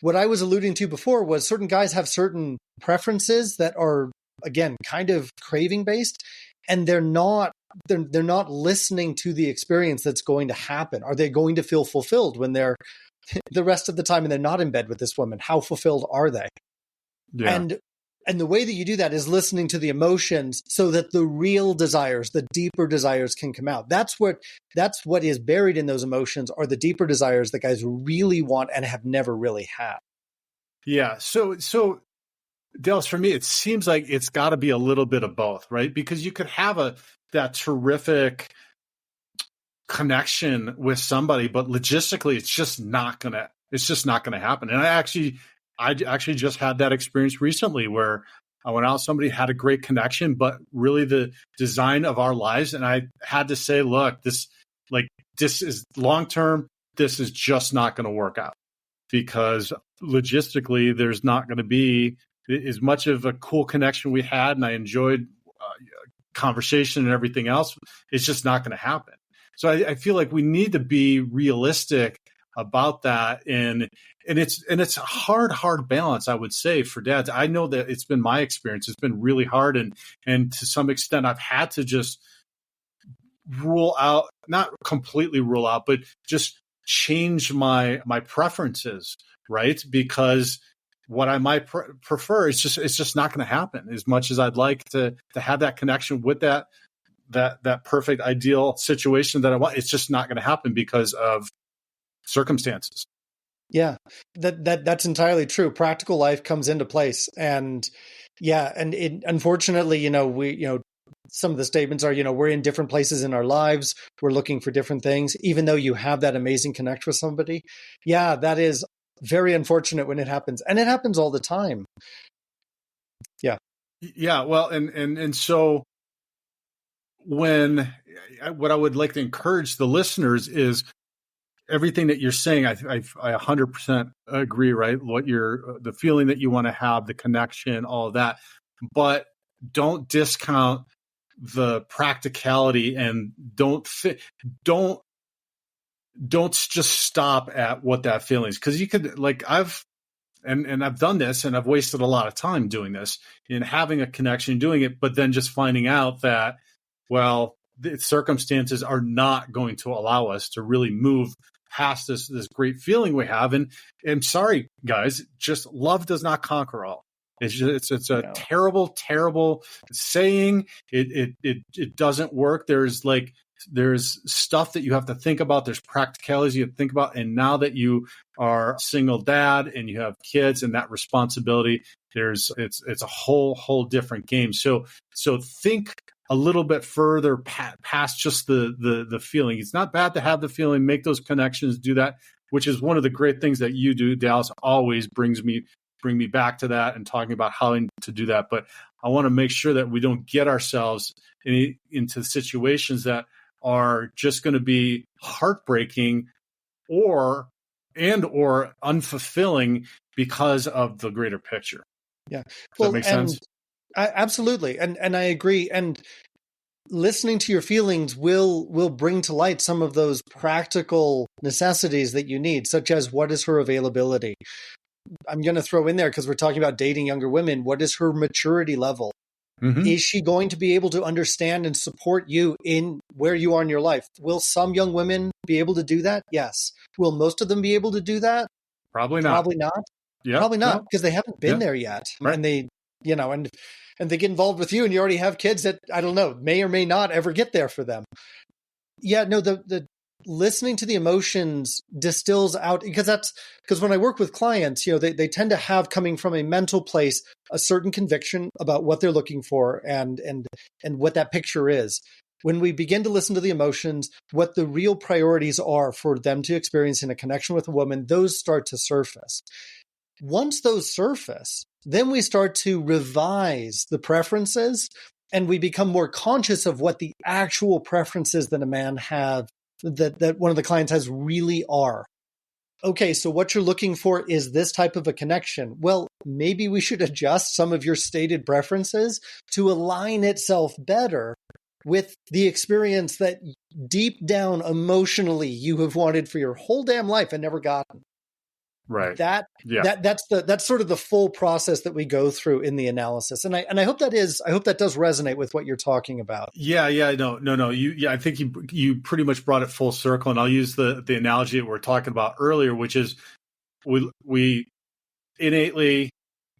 What I was alluding to before was certain guys have certain preferences that are, again, kind of craving based, and they're not listening to the experience that's going to happen. Are they going to feel fulfilled when they're the rest of the time and they're not in bed with this woman? How fulfilled are they? Yeah. And the way that you do that is listening to the emotions so that the real desires, the deeper desires, can come out. That's what is buried in those emotions, are the deeper desires that guys really want and have never really had. Yeah. So Dallas, for me, it seems like it's got to be a little bit of both, right? Because you could have that terrific connection with somebody, but logistically, it's just not gonna happen. And I actually just had that experience recently where I went out, somebody had a great connection, but really the design of our lives, and I had to say, look, this is long term. This is just not going to work out, because logistically, there's not going to be as much of a cool connection we had, and I enjoyed conversation and everything else. It's just not going to happen. So I feel like we need to be realistic about that, and it's a hard balance, I would say, for dads. I know that it's been my experience. It's been really hard, and to some extent, I've had to just rule out, not completely rule out, but just change my preferences, right? Because what I might prefer is it's just not going to happen as much as I'd like to have that connection with that perfect ideal situation that I want. It's just not going to happen because of circumstances. Yeah, that's entirely true. Practical life comes into place, and unfortunately, some of the statements are, we're in different places in our lives. We're looking for different things, even though you have that amazing connect with somebody. Yeah, that is very unfortunate when it happens, and it happens all the time. Yeah. Yeah. Well, and so what I would like to encourage the listeners is everything that you're saying. I 100% agree, right? The feeling that you want to have, the connection, all of that, but don't discount the practicality, and don't just stop at what that feeling is. Because you could, I've done this, and I've wasted a lot of time doing this, in having a connection, doing it, but then just finding out that, well, the circumstances are not going to allow us to really move past this great feeling we have. And sorry, guys, just love does not conquer all. It's a terrible saying. It doesn't work. There's stuff that you have to think about. There's practicalities you have to think about. And now that you are a single dad and you have kids and that responsibility, it's a whole different game. So think a little bit further past just the feeling. It's not bad to have the feeling, make those connections, do that, which is one of the great things that you do. Dallas always bring me back to that and talking about how to do that. But I want to make sure that we don't get ourselves into situations that are just going to be heartbreaking or unfulfilling because of the greater picture. Yeah. Does that make sense? Absolutely. And I agree. And listening to your feelings will bring to light some of those practical necessities that you need, such as what is her availability? I'm going to throw in there, because we're talking about dating younger women, what is her maturity level? Mm-hmm. Is she going to be able to understand and support you in where you are in your life? Will some young women be able to do that? Yes. Will most of them be able to do that? Probably not. Probably not. Yeah. Probably not, because they haven't been there yet. Right. And they, and they get involved with you and you already have kids that, I don't know, may or may not ever get there for them. Yeah, no, the listening to the emotions distills out, because when I work with clients, they tend to have, coming from a mental place, a certain conviction about what they're looking for and what that picture is. When we begin to listen to the emotions, what the real priorities are for them to experience in a connection with a woman, those start to surface. Once those surface, then we start to revise the preferences, and we become more conscious of what the actual preferences that a man have, that one of the clients has, really are. Okay, so what you're looking for is this type of a connection. Well, maybe we should adjust some of your stated preferences to align itself better with the experience that deep down emotionally you have wanted for your whole damn life and never gotten. Right. That's sort of the full process that we go through in the analysis. And I hope that does resonate with what you're talking about. Yeah. No. I think you pretty much brought it full circle. And I'll use the analogy that we were talking about earlier, which is we innately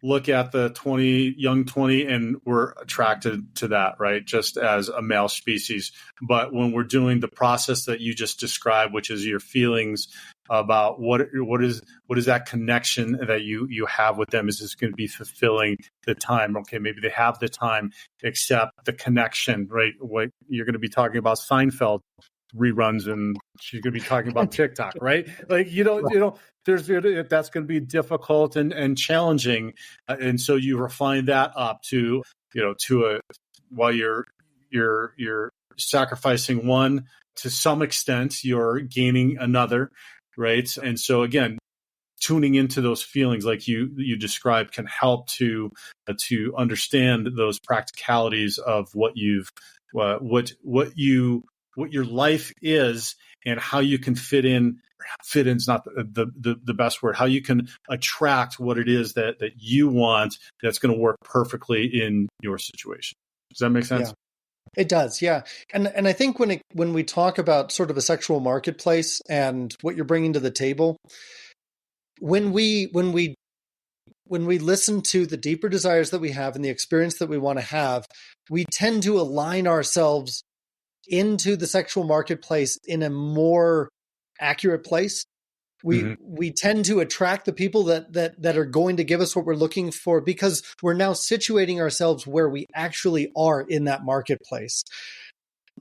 look at the young 20 and we're attracted to that, right? Just as a male species. But when we're doing the process that you just described, which is your feelings about what is that connection that you have with them, is this going to be fulfilling the time? Okay, maybe they have the time, except the connection, right? What you're going to be talking about Seinfeld reruns, and she's going to be talking about TikTok, right? Like, that's going to be difficult and challenging. And so you refine that up to while you're sacrificing one, to some extent, you're gaining another, right? And so again, tuning into those feelings like you described can help to understand those practicalities of what your life is and how you can fit in. Fit in is not the best word. How you can attract what it is that you want, that's going to work perfectly in your situation. Does that make sense? Yeah, it does. Yeah. And I think when we talk about sort of a sexual marketplace and what you're bringing to the table, when we listen to the deeper desires that we have and the experience that we want to have, we tend to align ourselves into the sexual marketplace in a more accurate place. We tend to attract the people that are going to give us what we're looking for, because we're now situating ourselves where we actually are in that marketplace.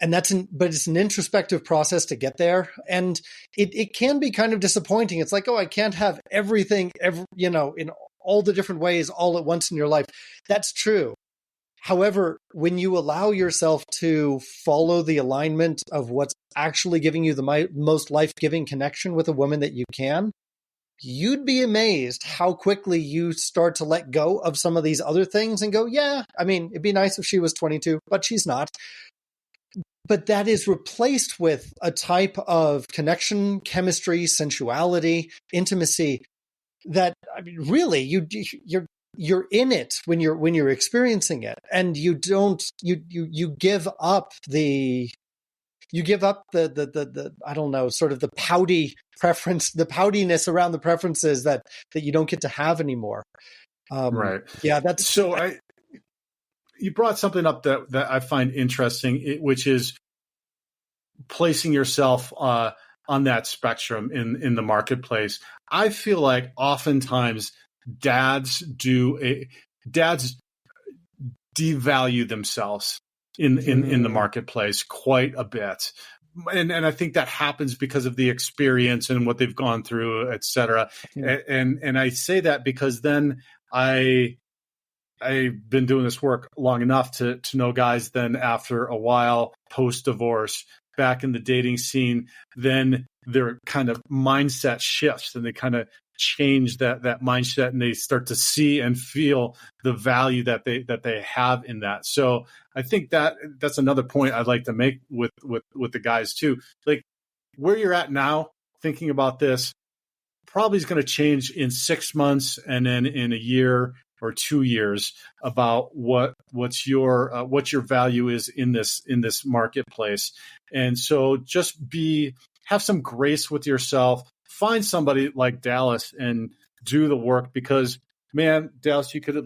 And but it's an introspective process to get there. And it can be kind of disappointing. It's like, oh, I can't have everything, in all the different ways all at once in your life. That's true. However, when you allow yourself to follow the alignment of what's actually giving you the most life-giving connection with a woman that you can, you'd be amazed how quickly you start to let go of some of these other things and go, yeah, I mean, it'd be nice if she was 22, but she's not. But that is replaced with a type of connection, chemistry, sensuality, intimacy that, I mean, really, you're in it when you're experiencing it, and you give up the I don't know, sort of the pouty preference, the poutiness around the preferences that you don't get to have anymore. Right. Yeah, that's so. You brought something up that I find interesting, which is placing yourself on that spectrum in the marketplace. I feel like oftentimes dads devalue themselves in the marketplace quite a bit. And I think that happens because of the experience and what they've gone through, et cetera. And I say that because then I've been doing this work long enough to know guys then after a while, post-divorce, back in the dating scene, then their kind of mindset shifts and they kind of change that mindset and they start to see and feel the value that they have in that. So I think that's another point I'd like to make with the guys too. Like where you're at now, thinking about this, probably is going to change in 6 months and then in a year or 2 years about what your value is in this marketplace. And so just have some grace with yourself. Find somebody like Dallas and do the work, because man, Dallas, you could have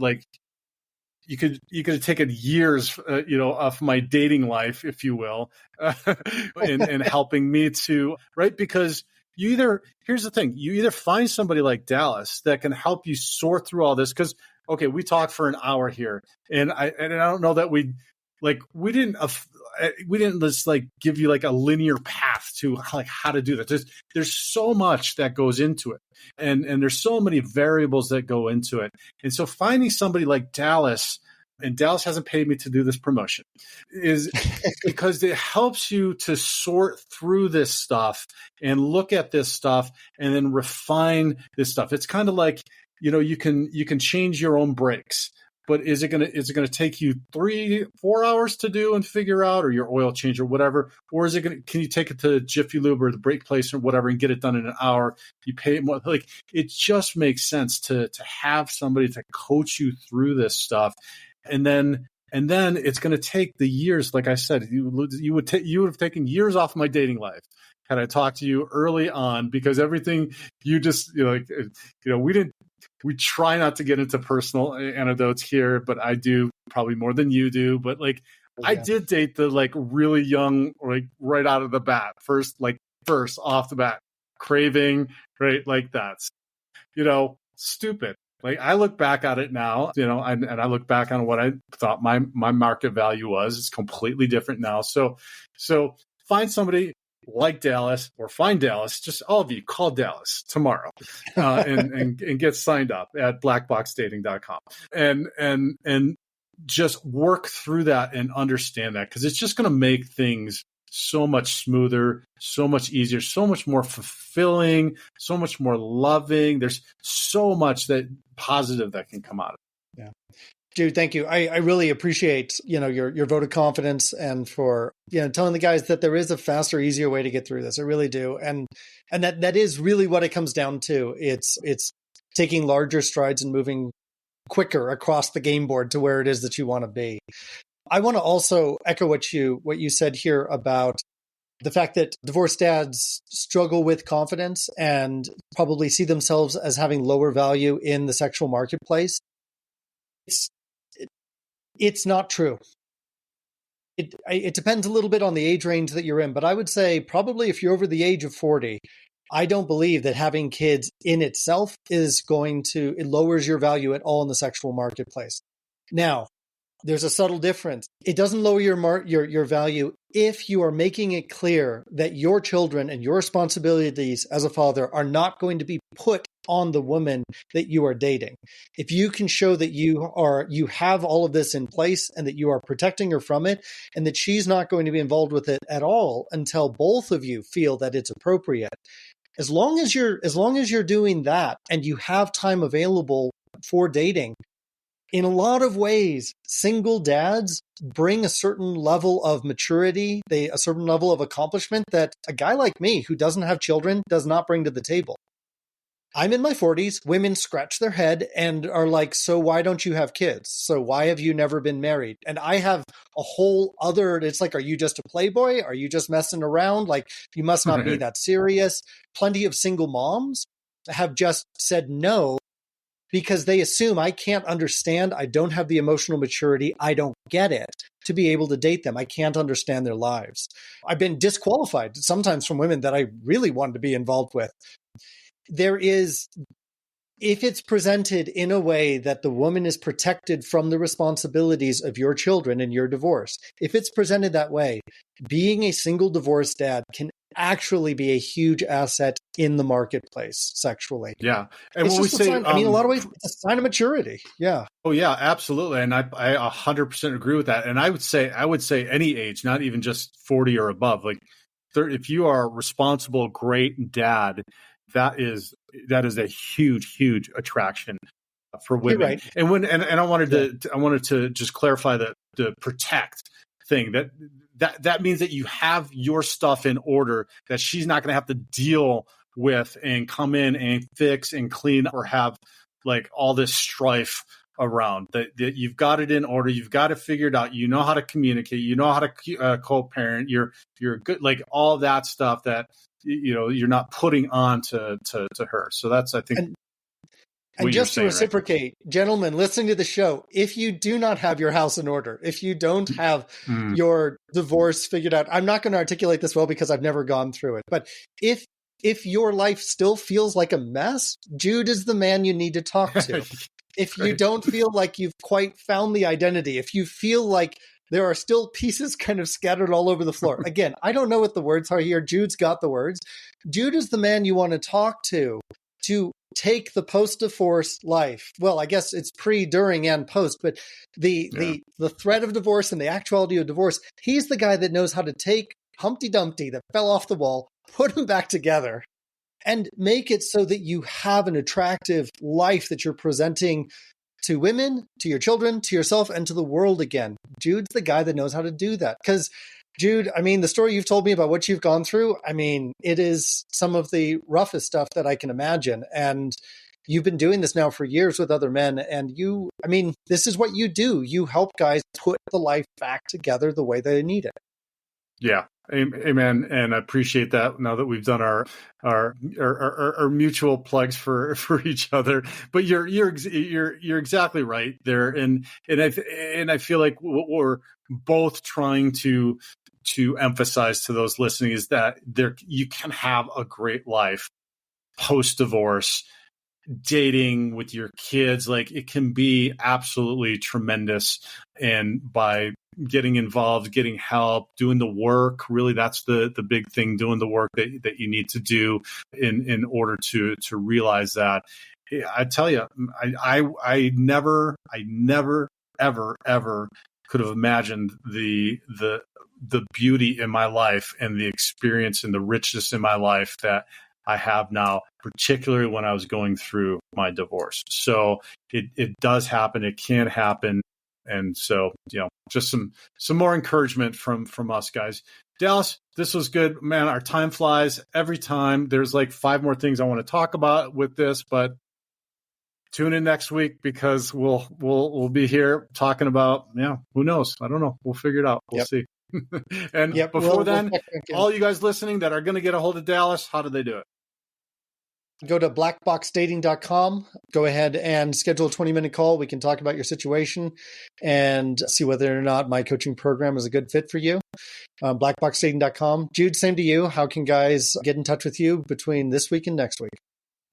taken years, of my dating life, if you will, in helping me to, right? Because here's the thing, you either find somebody like Dallas that can help you sort through all this, because okay, we talked for an hour here, and I don't know that we didn't just like give you like a linear path to like how to do that. There's so much that goes into it, and there's so many variables that go into it. And so finding somebody like Dallas, and Dallas hasn't paid me to do this promotion, is because it helps you to sort through this stuff and look at this stuff and then refine this stuff. It's kind of like, you can change your own brakes, but is it gonna take you 3-4 hours to do and figure out, or your oil change or whatever, or can you take it to Jiffy Lube or the brake place or whatever and get it done in an hour? You pay it more. Like, it just makes sense to have somebody to coach you through this stuff, and then it's going to take the years. Like I said, you would have taken years off my dating life had I talked to you early on, because everything you just we try not to get into personal anecdotes here, but I do probably more than you do. But like, yeah. I did date the like really young, like right out of the bat, first off the bat, craving, right? Like that's, stupid. Like I look back at it now, and I look back on what I thought my market value was. It's completely different now. So find somebody like Dallas, or find Dallas, just all of you, call Dallas tomorrow and get signed up at blackboxdating.com and just work through that and understand that, because it's just going to make things so much smoother, so much easier, so much more fulfilling, so much more loving. There's so much that positive that can come out of it. Yeah. Jude, thank you. I really appreciate, your vote of confidence, and for, telling the guys that there is a faster, easier way to get through this. I really do. And that is really what it comes down to. It's taking larger strides and moving quicker across the game board to where it is that you want to be. I want to also echo what you said here about the fact that divorced dads struggle with confidence and probably see themselves as having lower value in the sexual marketplace. It's not true. It depends a little bit on the age range that you're in, but I would say probably if you're over the age of 40, I don't believe that having kids in itself it lowers your value at all in the sexual marketplace. Now, there's a subtle difference. It doesn't lower your value if you are making it clear that your children and your responsibilities as a father are not going to be put on the woman that you are dating. If you can show that you have all of this in place and that you are protecting her from it, and that she's not going to be involved with it at all until both of you feel that it's appropriate. As long as you're doing that and you have time available for dating, in a lot of ways, single dads bring a certain level of maturity, a certain level of accomplishment that a guy like me who doesn't have children does not bring to the table. I'm in my 40s. Women scratch their head and are like, so why don't you have kids? So why have you never been married? And I have a whole other, it's like, are you just a playboy? Are you just messing around? Like, you must not be that serious. Plenty of single moms have just said no because they assume I can't understand. I don't have the emotional maturity. I don't get it to be able to date them. I can't understand their lives. I've been disqualified sometimes from women that I really wanted to be involved with. There is, if it's presented in a way that the woman is protected from the responsibilities of your children and your divorce, if it's presented that way, being a single divorced dad can actually be a huge asset in the marketplace sexually. Yeah. And it's when we just a say, sign, a lot of ways, it's a sign of maturity. Yeah. Oh yeah, absolutely. And I 100% agree with that. And I would say any age, not even just 40 or above, like if you are a responsible, great dad, that is a huge attraction for women. Right. And I wanted to just clarify the protect thing that means that you have your stuff in order, that she's not going to have to deal with and come in and fix and clean or have like all this strife around that you've got it in order. You've got it figured out. You know how to communicate. You know how to co-parent. You're good, like all that stuff that you're not putting on to her. So that's, I think. And just to reciprocate, right? Gentlemen, listening to the show, if you do not have your house in order, if you don't have your divorce figured out, I'm not going to articulate this well because I've never gone through it. But if your life still feels like a mess, Jude is the man you need to talk to. If you don't feel like you've quite found the identity, if you feel like there are still pieces kind of scattered all over the floor. Again, I don't know what the words are here. Jude's got the words. Jude is the man you want to talk to take the post-divorce life. Well, I guess it's pre, during, and post, but the threat of divorce and the actuality of divorce, he's the guy that knows how to take Humpty Dumpty that fell off the wall, put him back together, and make it so that you have an attractive life that you're presenting to women, to your children, to yourself, and to the world again. Jude's the guy that knows how to do that. Because, Jude, I mean, the story you've told me about what you've gone through, I mean, it is some of the roughest stuff that I can imagine. And you've been doing this now for years with other men. And this is what you do. You help guys put the life back together the way they need it. Yeah. Amen. And I appreciate that now that we've done our mutual plugs for each other. But you're exactly right there. And I feel like what we're both trying to emphasize to those listening is that you can have a great life post-divorce, dating with your kids. Like, it can be absolutely tremendous. And by getting involved, getting help, doing the work, really that's the big thing, doing the work that you need to do in order to realize that. I tell you, I never ever could have imagined the beauty in my life and the experience and the richness in my life that I have now, particularly when I was going through my divorce. So it does happen. It can happen. And so, just some more encouragement from us guys. Dallas, this was good, man. Our time flies every time. There's like 5 more things I want to talk about with this, but tune in next week because we'll be here talking about, who knows? I don't know. We'll figure it out. We'll see. And before then, all you guys listening that are going to get a hold of Dallas, how do they do it? Go to blackboxdating.com. Go ahead and schedule a 20-minute call. We can talk about your situation and see whether or not my coaching program is a good fit for you. Blackboxdating.com. Jude, same to you. How can guys get in touch with you between this week and next week?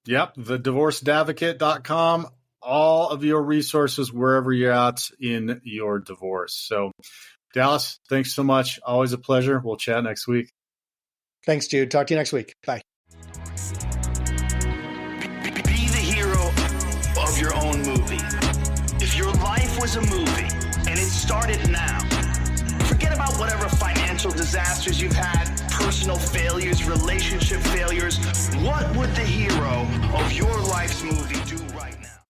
Yep. thedivorcedadvocate.com. All of your resources wherever you're at in your divorce. So, Dallas, thanks so much. Always a pleasure. We'll chat next week. Thanks, Jude. Talk to you next week. Bye. Of your own movie. If your life was a movie and it started now, forget about whatever financial disasters you've had, personal failures, relationship failures. What would the hero